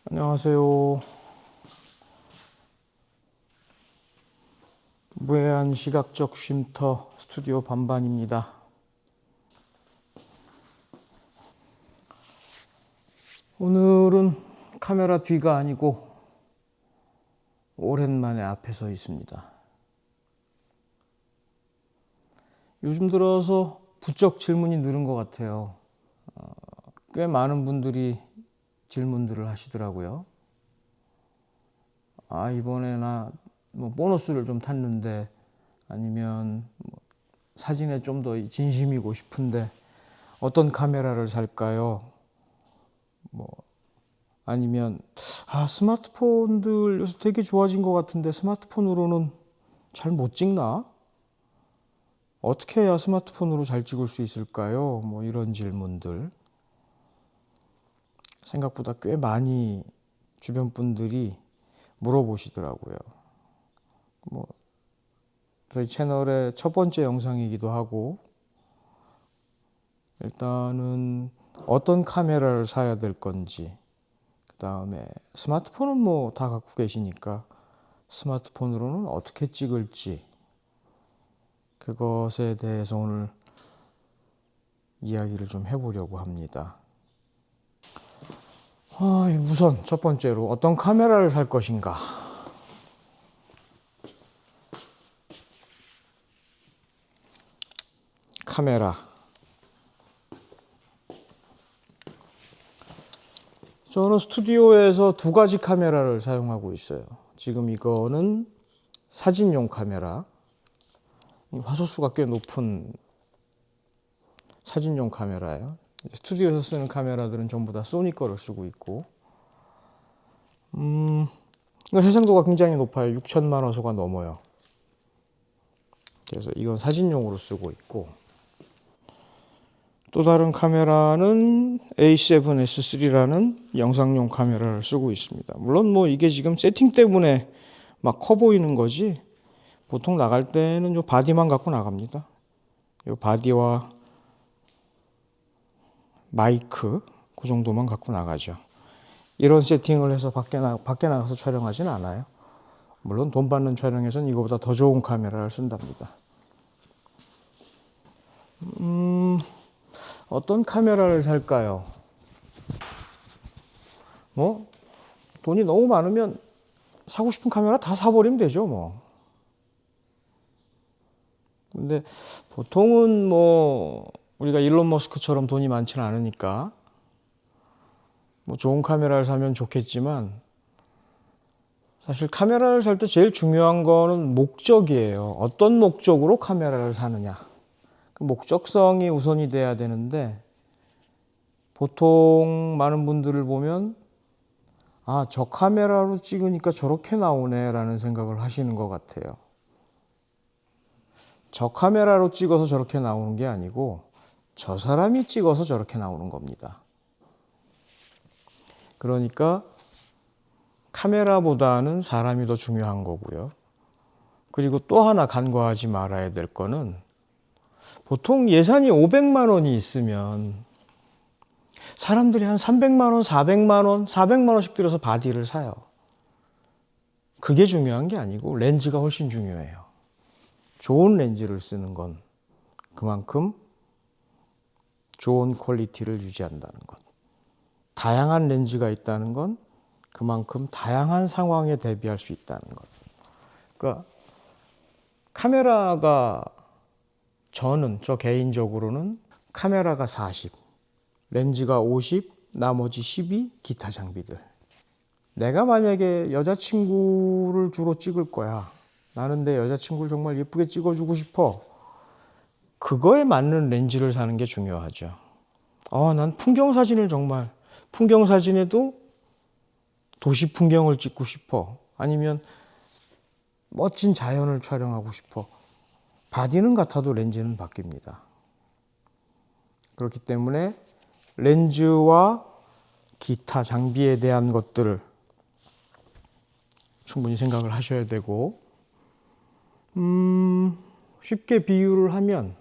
안녕하세요. 무해한 시각적 쉼터 스튜디오 반반입니다. 오늘은 카메라 뒤가 아니고 오랜만에 앞에 서 있습니다. 요즘 들어서 부쩍 질문이 늘은 것 같아요. 꽤 많은 분들이 질문들을 하시더라고요. 이번에 나 보너스를 좀 탔는데, 아니면 사진에 좀 더 진심이고 싶은데 어떤 카메라를 살까요? 아니면 스마트폰들 요새 되게 좋아진 것 같은데 스마트폰으로는 잘 못 찍나? 어떻게 해야 스마트폰으로 잘 찍을 수 있을까요? 이런 질문들 생각보다 꽤 많이 주변 분들이 물어보시더라고요. 저희 채널의 첫 번째 영상이기도 하고, 일단은 어떤 카메라를 사야 될 건지, 그 다음에 스마트폰은 다 갖고 계시니까 스마트폰으로는 어떻게 찍을지, 그것에 대해서 오늘 이야기를 좀 해보려고 합니다. 우선 첫 번째로 어떤 카메라를 살 것인가. 카메라. 저는 스튜디오에서 두 가지 카메라를 사용하고 있어요. 지금 이거는 사진용 카메라, 화소수가 꽤 높은 사진용 카메라예요. 스튜디오에서 쓰는 카메라들은 전부 다 소니 거를 쓰고 있고, 이건 해상도가 굉장히 높아요. 6천만 화소가 넘어요. 그래서 이건 사진용으로 쓰고 있고, 또 다른 카메라는 A7S3라는 영상용 카메라를 쓰고 있습니다. 물론 이게 지금 세팅 때문에 막 커 보이는 거지, 보통 나갈 때는 요 바디만 갖고 나갑니다. 요 바디와 마이크 그 정도만 갖고 나가죠. 이런 세팅을 해서 밖에 나가서 촬영하진 않아요. 물론 돈 받는 촬영에서는 이거보다 더 좋은 카메라를 쓴답니다. 어떤 카메라를 살까요? 돈이 너무 많으면 사고 싶은 카메라 다 사버리면 되죠, 근데 보통은 우리가 일론 머스크처럼 돈이 많지는 않으니까 좋은 카메라를 사면 좋겠지만, 사실 카메라를 살 때 제일 중요한 거는 목적이에요. 어떤 목적으로 카메라를 사느냐. 그 목적성이 우선이 돼야 되는데, 보통 많은 분들을 보면 저 카메라로 찍으니까 저렇게 나오네 라는 생각을 하시는 것 같아요. 저 카메라로 찍어서 저렇게 나오는 게 아니고 저 사람이 찍어서 저렇게 나오는 겁니다. 그러니까 카메라보다는 사람이 더 중요한 거고요. 그리고 또 하나 간과하지 말아야 될 거는, 보통 예산이 500만 원이 있으면 사람들이 한 300만 원, 400만 원, 400만 원씩 들여서 바디를 사요. 그게 중요한 게 아니고 렌즈가 훨씬 중요해요. 좋은 렌즈를 쓰는 건 그만큼 좋은 퀄리티를 유지한다는 것. 다양한 렌즈가 있다는 건 그만큼 다양한 상황에 대비할 수 있다는 것. 그러니까 카메라가, 저 개인적으로는 카메라가 40, 렌즈가 50, 나머지 10이 기타 장비들. 내가 만약에 여자친구를 주로 찍을 거야. 나는 내 여자친구를 정말 예쁘게 찍어주고 싶어. 그거에 맞는 렌즈를 사는 게 중요하죠. 난 풍경 사진에도 도시 풍경을 찍고 싶어. 아니면 멋진 자연을 촬영하고 싶어. 바디는 같아도 렌즈는 바뀝니다. 그렇기 때문에 렌즈와 기타 장비에 대한 것들을 충분히 생각을 하셔야 되고, 쉽게 비유를 하면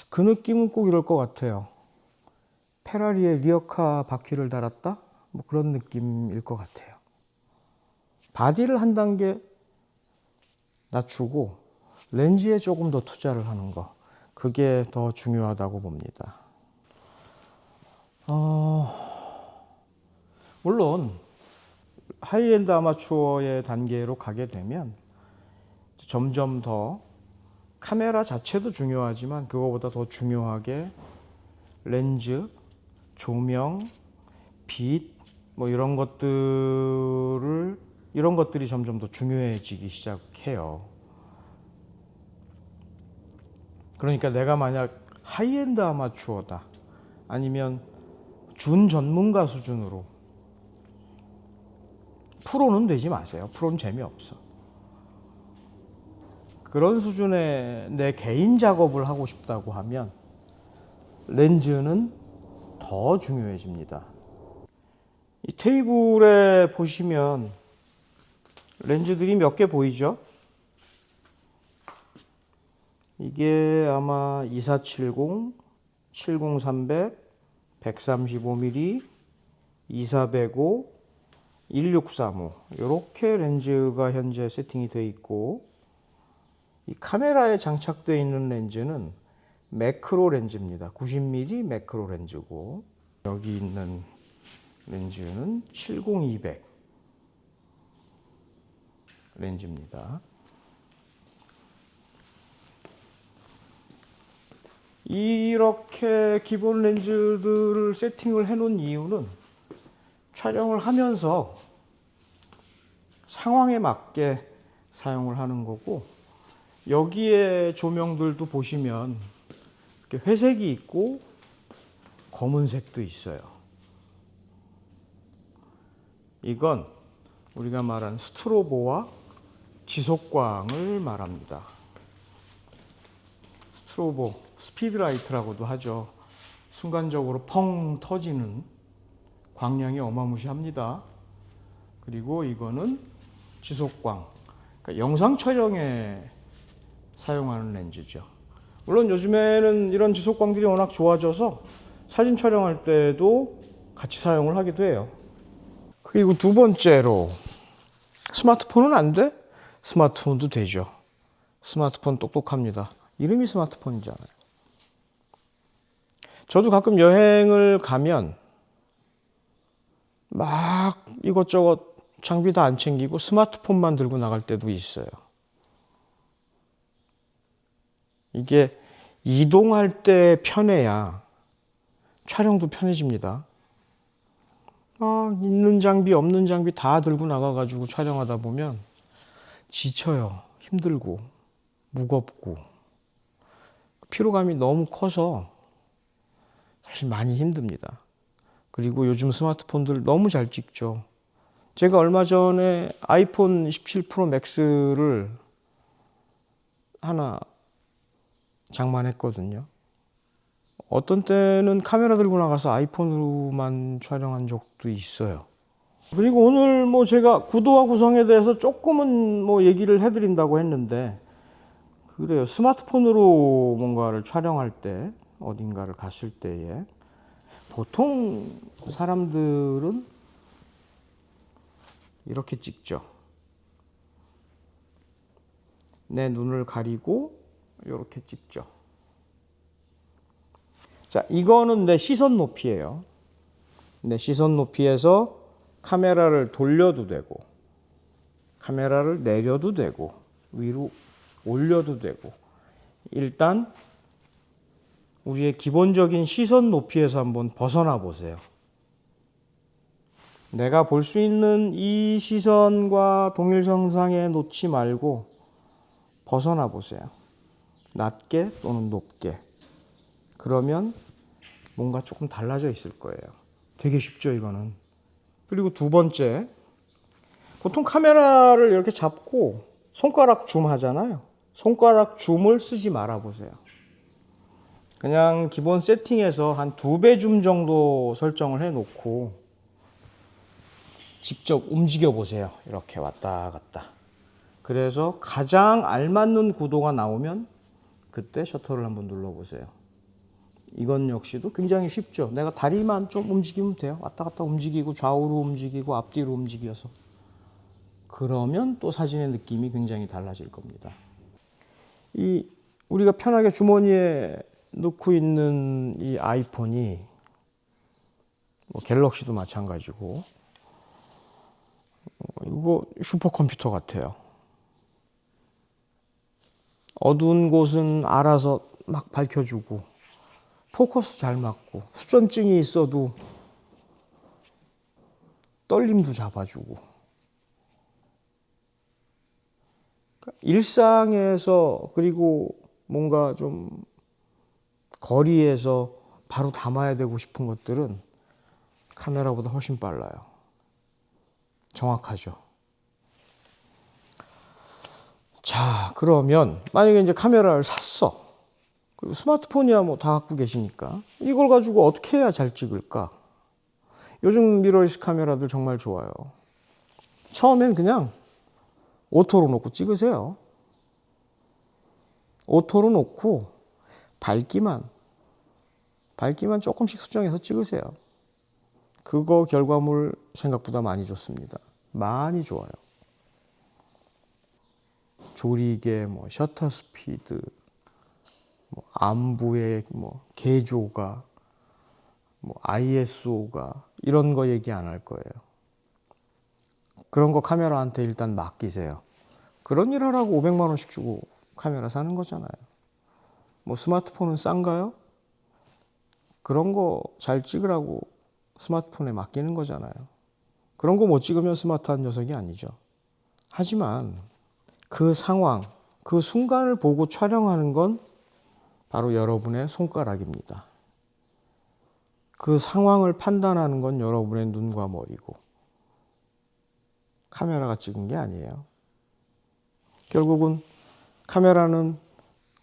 그 느낌은 꼭 이럴 것 같아요. 페라리에 리어카 바퀴를 달았다? 뭐 그런 느낌일 것 같아요. 바디를 한 단계 낮추고 렌즈에 조금 더 투자를 하는 거, 그게 더 중요하다고 봅니다. 물론 하이엔드 아마추어의 단계로 가게 되면 점점 더 카메라 자체도 중요하지만 그거보다 더 중요하게 렌즈, 조명, 빛, 뭐 이런 것들이 점점 더 중요해지기 시작해요. 그러니까 내가 만약 하이엔드 아마추어다, 아니면 준 전문가 수준으로, 프로는 되지 마세요. 프로는 재미없어. 그런 수준의 내 개인 작업을 하고 싶다고 하면 렌즈는 더 중요해집니다. 이 테이블에 보시면 렌즈들이 몇 개 보이죠? 이게 아마 2470, 70-300, 135mm, 2405, 1635 이렇게 렌즈가 현재 세팅이 되어 있고, 이 카메라에 장착되어 있는 렌즈는 매크로 렌즈입니다. 90mm 매크로 렌즈고, 여기 있는 렌즈는 70-200 렌즈입니다. 이렇게 기본 렌즈들을 세팅을 해 놓은 이유는 촬영을 하면서 상황에 맞게 사용을 하는 거고, 여기에 조명들도 보시면 이렇게 회색이 있고 검은색도 있어요. 이건 우리가 말하는 스트로보와 지속광을 말합니다. 스트로보, 스피드라이트라고도 하죠. 순간적으로 펑 터지는 광량이 어마무시합니다. 그리고 이거는 지속광, 그러니까 영상 촬영에 사용하는 렌즈죠. 물론 요즘에는 이런 지속광들이 워낙 좋아져서 사진 촬영할 때도 같이 사용을 하기도 해요. 그리고 두 번째로, 스마트폰은 안 돼? 스마트폰도 되죠. 스마트폰 똑똑합니다. 이름이 스마트폰이잖아요. 저도 가끔 여행을 가면 막 이것저것 장비 다 안 챙기고 스마트폰만 들고 나갈 때도 있어요. 이게 이동할 때 편해야 촬영도 편해집니다. 있는 장비 없는 장비 다 들고 나가가지고 촬영하다 보면 지쳐요. 힘들고 무겁고 피로감이 너무 커서 사실 많이 힘듭니다. 그리고 요즘 스마트폰들 너무 잘 찍죠. 제가 얼마 전에 아이폰 17 프로 맥스를 하나 장만했거든요. 어떤 때는 카메라 들고 나가서 아이폰으로만 촬영한 적도 있어요. 그리고 오늘 뭐 제가 구도화 구성에 대해서 조금은 뭐 얘기를 해드린다고 했는데, 그래요. 스마트폰으로 뭔가를 촬영할 때, 어딘가를 갔을 때에 보통 사람들은 이렇게 찍죠. 내 눈을 가리고 이렇게 찍죠. 자, 이거는 내 시선 높이예요. 내 시선 높이에서 카메라를 돌려도 되고, 카메라를 내려도 되고, 위로 올려도 되고, 일단 우리의 기본적인 시선 높이에서 한번 벗어나 보세요. 내가 볼 수 있는 이 시선과 동일선상에 놓지 말고 벗어나 보세요. 낮게 또는 높게. 그러면 뭔가 조금 달라져 있을 거예요. 되게 쉽죠, 이거는. 그리고 두 번째, 보통 카메라를 이렇게 잡고 손가락 줌 하잖아요. 손가락 줌을 쓰지 말아 보세요. 그냥 기본 세팅에서 한 2배 줌 정도 설정을 해 놓고 직접 움직여 보세요. 이렇게 왔다 갔다. 그래서 가장 알맞는 구도가 나오면 그때 셔터를 한번 눌러 보세요. 이건 역시도 굉장히 쉽죠. 내가 다리만 좀 움직이면 돼요. 왔다 갔다 움직이고 좌우로 움직이고 앞뒤로 움직여서. 그러면 또 사진의 느낌이 굉장히 달라질 겁니다. 이 우리가 편하게 주머니에 넣고 있는 이 아이폰이 뭐 갤럭시도 마찬가지고 이거 슈퍼컴퓨터 같아요. 어두운 곳은 알아서 막 밝혀주고 포커스 잘 맞고 수전증이 있어도 떨림도 잡아주고 일상에서 그리고 뭔가 좀 거리에서 바로 담아야 되고 싶은 것들은 카메라보다 훨씬 빨라요. 정확하죠. 자, 그러면 만약에 이제 카메라를 샀어. 그리고 스마트폰이야 뭐 다 갖고 계시니까 이걸 가지고 어떻게 해야 잘 찍을까? 요즘 미러리스 카메라들 정말 좋아요. 처음엔 그냥 오토로 놓고 찍으세요. 오토로 놓고 밝기만 조금씩 수정해서 찍으세요. 그거 결과물 생각보다 많이 좋습니다. 많이 좋아요. 조리개, 뭐 셔터 스피드, 뭐 안부의 뭐 개조가, 뭐 ISO가 이런 거 얘기 안 할 거예요. 그런 거 카메라한테 일단 맡기세요. 그런 일 하라고 500만 원씩 주고 카메라 사는 거잖아요. 뭐 스마트폰은 싼가요? 그런 거 잘 찍으라고 스마트폰에 맡기는 거잖아요. 그런 거 못 찍으면 스마트한 녀석이 아니죠. 하지만 그 상황, 그 순간을 보고 촬영하는 건 바로 여러분의 손가락입니다. 그 상황을 판단하는 건 여러분의 눈과 머리고 카메라가 찍은 게 아니에요. 결국은 카메라는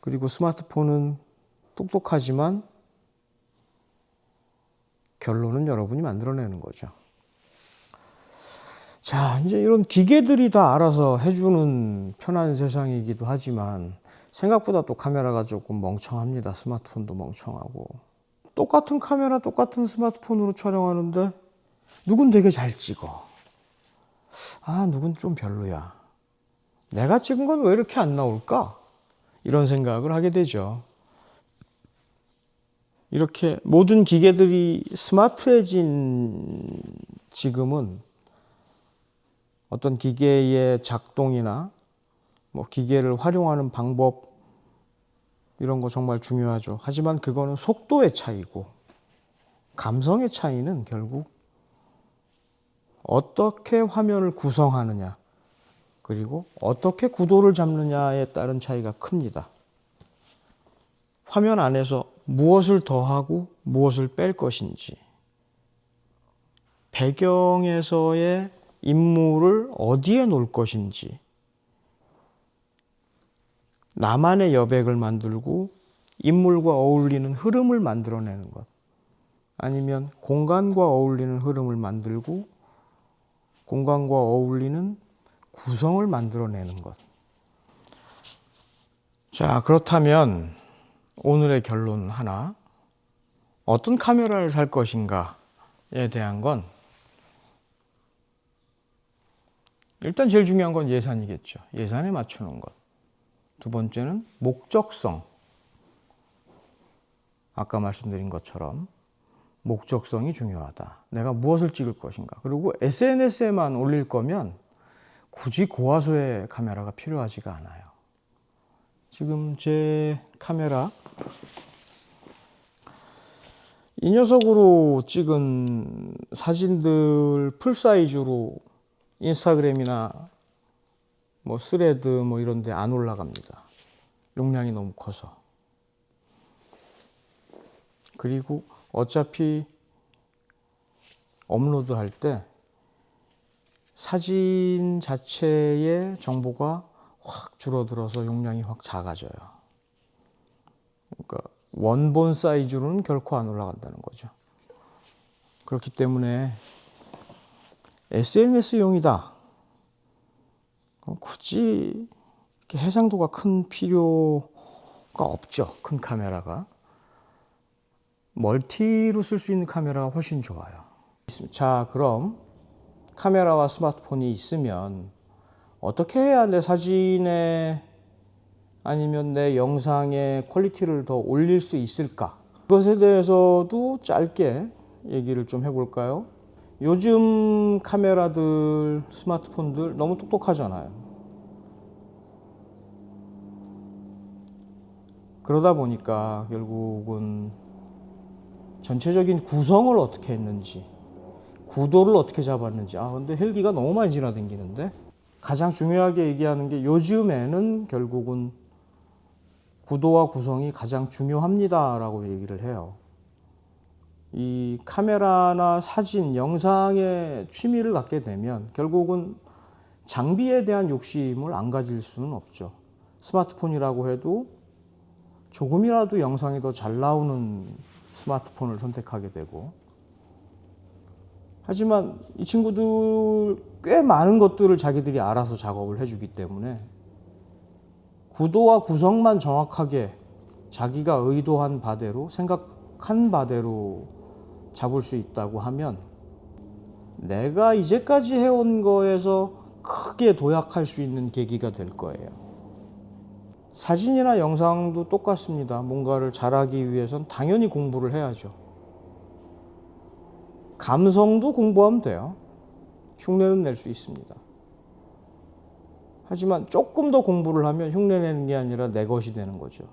그리고 스마트폰은 똑똑하지만 결론은 여러분이 만들어내는 거죠. 자, 이제 이런 기계들이 다 알아서 해주는 편한 세상이기도 하지만 생각보다 또 카메라가 조금 멍청합니다. 스마트폰도 멍청하고. 똑같은 카메라, 똑같은 스마트폰으로 촬영하는데 누군 되게 잘 찍어. 아, 누군 좀 별로야. 내가 찍은 건 왜 이렇게 안 나올까? 이런 생각을 하게 되죠. 이렇게 모든 기계들이 스마트해진 지금은 어떤 기계의 작동이나 뭐 기계를 활용하는 방법 이런 거 정말 중요하죠. 하지만 그거는 속도의 차이고 감성의 차이는 결국 어떻게 화면을 구성하느냐 그리고 어떻게 구도를 잡느냐에 따른 차이가 큽니다. 화면 안에서 무엇을 더하고 무엇을 뺄 것인지 배경에서의 인물을 어디에 놓을 것인지 나만의 여백을 만들고 인물과 어울리는 흐름을 만들어내는 것 아니면 공간과 어울리는 흐름을 만들고 공간과 어울리는 구성을 만들어내는 것. 자, 그렇다면 오늘의 결론 하나. 어떤 카메라를 살 것인가에 대한 건 일단 제일 중요한 건 예산이겠죠. 예산에 맞추는 것. 두 번째는 목적성. 아까 말씀드린 것처럼 목적성이 중요하다. 내가 무엇을 찍을 것인가. 그리고 SNS에만 올릴 거면 굳이 고화소의 카메라가 필요하지가 않아요. 지금 제 카메라 이 녀석으로 찍은 사진들 풀사이즈로 인스타그램이나 뭐 스레드 뭐 이런 데 안 올라갑니다. 용량이 너무 커서. 그리고 어차피 업로드 할 때 사진 자체의 정보가 확 줄어들어서 용량이 확 작아져요. 그러니까 원본 사이즈로는 결코 안 올라간다는 거죠. 그렇기 때문에 SNS용이다. 굳이 이렇게 해상도가 큰 필요가 없죠. 큰 카메라가. 멀티로 쓸 수 있는 카메라가 훨씬 좋아요. 자, 그럼 카메라와 스마트폰이 있으면 어떻게 해야 내 사진에 아니면 내 영상의 퀄리티를 더 올릴 수 있을까? 그것에 대해서도 짧게 얘기를 좀 해볼까요? 요즘 카메라들, 스마트폰들 너무 똑똑하잖아요. 그러다 보니까 결국은 전체적인 구성을 어떻게 했는지, 구도를 어떻게 잡았는지. 근데 헬기가 너무 많이 지나다니는데, 가장 중요하게 얘기하는 게 요즘에는 결국은 구도와 구성이 가장 중요합니다라고 얘기를 해요. 이 카메라나 사진, 영상에 취미를 갖게 되면 결국은 장비에 대한 욕심을 안 가질 수는 없죠. 스마트폰이라고 해도 조금이라도 영상이 더 잘 나오는 스마트폰을 선택하게 되고, 하지만 이 친구들 꽤 많은 것들을 자기들이 알아서 작업을 해주기 때문에 구도와 구성만 정확하게 자기가 의도한 바대로, 생각한 바대로 잡을 수 있다고 하면 내가 이제까지 해온 거에서 크게 도약할 수 있는 계기가 될 거예요. 사진이나 영상도 똑같습니다. 뭔가를 잘하기 위해선 당연히 공부를 해야죠. 감성도 공부하면 돼요. 흉내는 낼 수 있습니다. 하지만 조금 더 공부를 하면 흉내내는 게 아니라 내 것이 되는 거죠.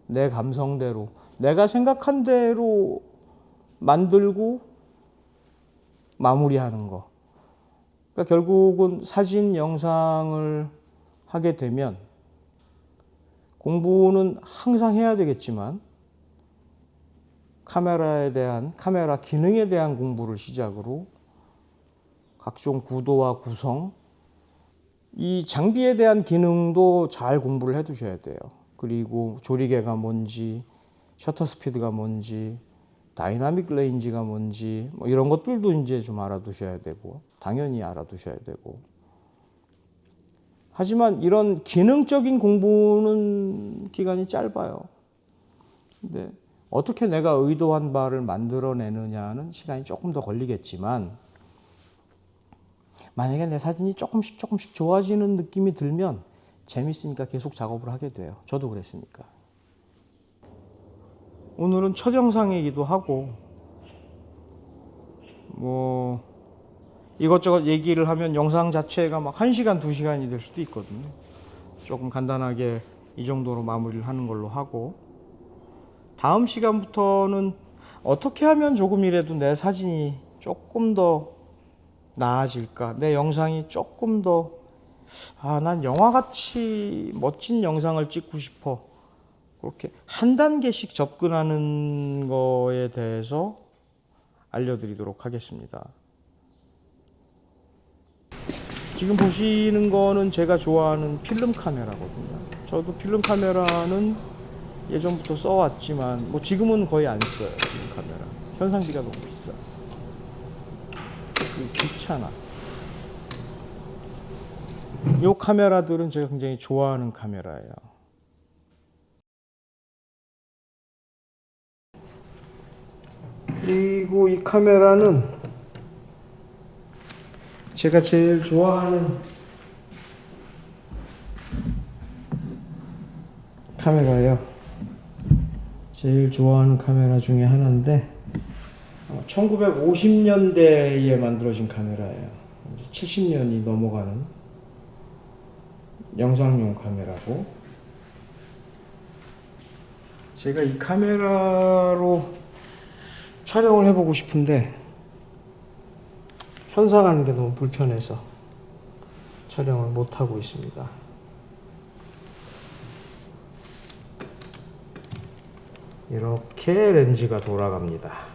내 감성대로, 내가 생각한 대로 만들고 마무리하는 거. 그러니까 결국은 사진, 영상을 하게 되면 공부는 항상 해야 되겠지만 카메라에 대한, 카메라 기능에 대한 공부를 시작으로 각종 구도와 구성, 이 장비에 대한 기능도 잘 공부를 해 두셔야 돼요. 그리고 조리개가 뭔지, 셔터 스피드가 뭔지, 다이나믹 레인지가 뭔지, 뭐 이런 것들도 이제 좀 알아두셔야 되고, 당연히 알아두셔야 되고. 하지만 이런 기능적인 공부는 기간이 짧아요. 근데 어떻게 내가 의도한 바를 만들어내느냐는 시간이 조금 더 걸리겠지만, 만약에 내 사진이 조금씩 좋아지는 느낌이 들면 재밌으니까 계속 작업을 하게 돼요. 저도 그랬으니까. 오늘은 첫 영상이기도 하고 뭐 이것저것 얘기를 하면 영상 자체가 막 1시간, 2시간이 될 수도 있거든요. 조금 간단하게 이 정도로 마무리를 하는 걸로 하고, 다음 시간부터는 어떻게 하면 조금이라도 내 사진이 조금 더 나아질까, 내 영상이 조금 더 난 영화같이 멋진 영상을 찍고 싶어, 그렇게 한 단계씩 접근하는 거에 대해서 알려드리도록 하겠습니다. 지금 보시는 거는 제가 좋아하는 필름 카메라거든요. 저도 필름 카메라는 예전부터 써왔지만 뭐 지금은 거의 안 써요. 필름 카메라 현상비가 너무 비싸. 귀찮아. 이 카메라들은 제가 굉장히 좋아하는 카메라예요. 그리고 이 카메라는 제가 제일 좋아하는 카메라예요. 제일 좋아하는 카메라 중에 하나인데 1950년대에 만들어진 카메라예요. 70년이 넘어가는 영상용 카메라고, 제가 이 카메라로 촬영을 해보고 싶은데 현상하는 게 너무 불편해서 촬영을 못하고 있습니다. 이렇게 렌즈가 돌아갑니다.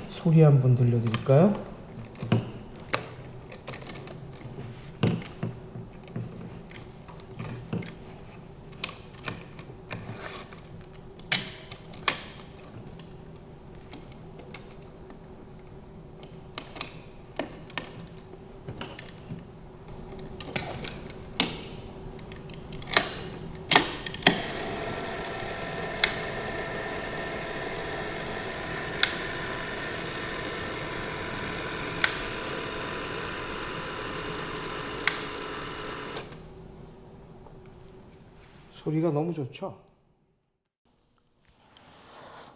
소리 한번 들려드릴까요? 소리가 너무 좋죠.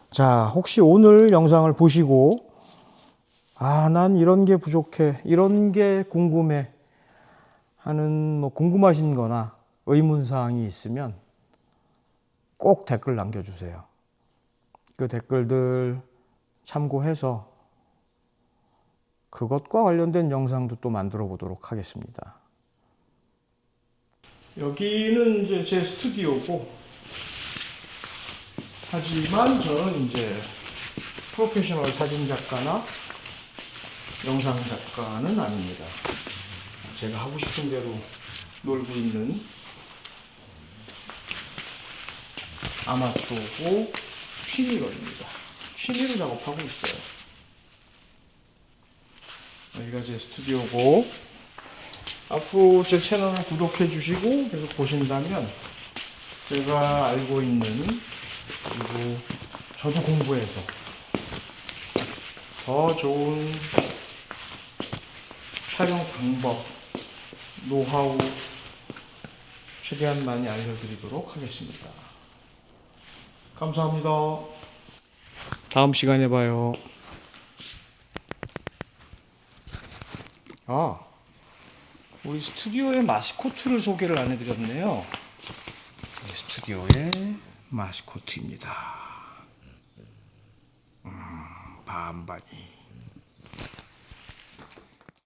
자, 혹시 오늘 영상을 보시고 난 이런 게 부족해, 이런 게 궁금해 하는 궁금하신 거나 의문사항이 있으면 꼭 댓글 남겨주세요. 그 댓글들 참고해서 그것과 관련된 영상도 또 만들어 보도록 하겠습니다. 여기는 이제 제 스튜디오고, 하지만 저는 이제 프로페셔널 사진 작가나 영상 작가는 아닙니다. 제가 하고 싶은 대로 놀고 있는 아마추어고 취미러입니다. 취미로 작업하고 있어요. 여기가 제 스튜디오고, 앞으로 제 채널을 구독해 주시고 계속 보신다면 제가 알고 있는, 그리고 저도 공부해서 더 좋은 촬영 방법, 노하우 최대한 많이 알려드리도록 하겠습니다. 감사합니다. 다음 시간에 봐요. 우리 스튜디오의 마스코트를 소개를 안 해드렸네요. 스튜디오의 마스코트입니다. 반반이.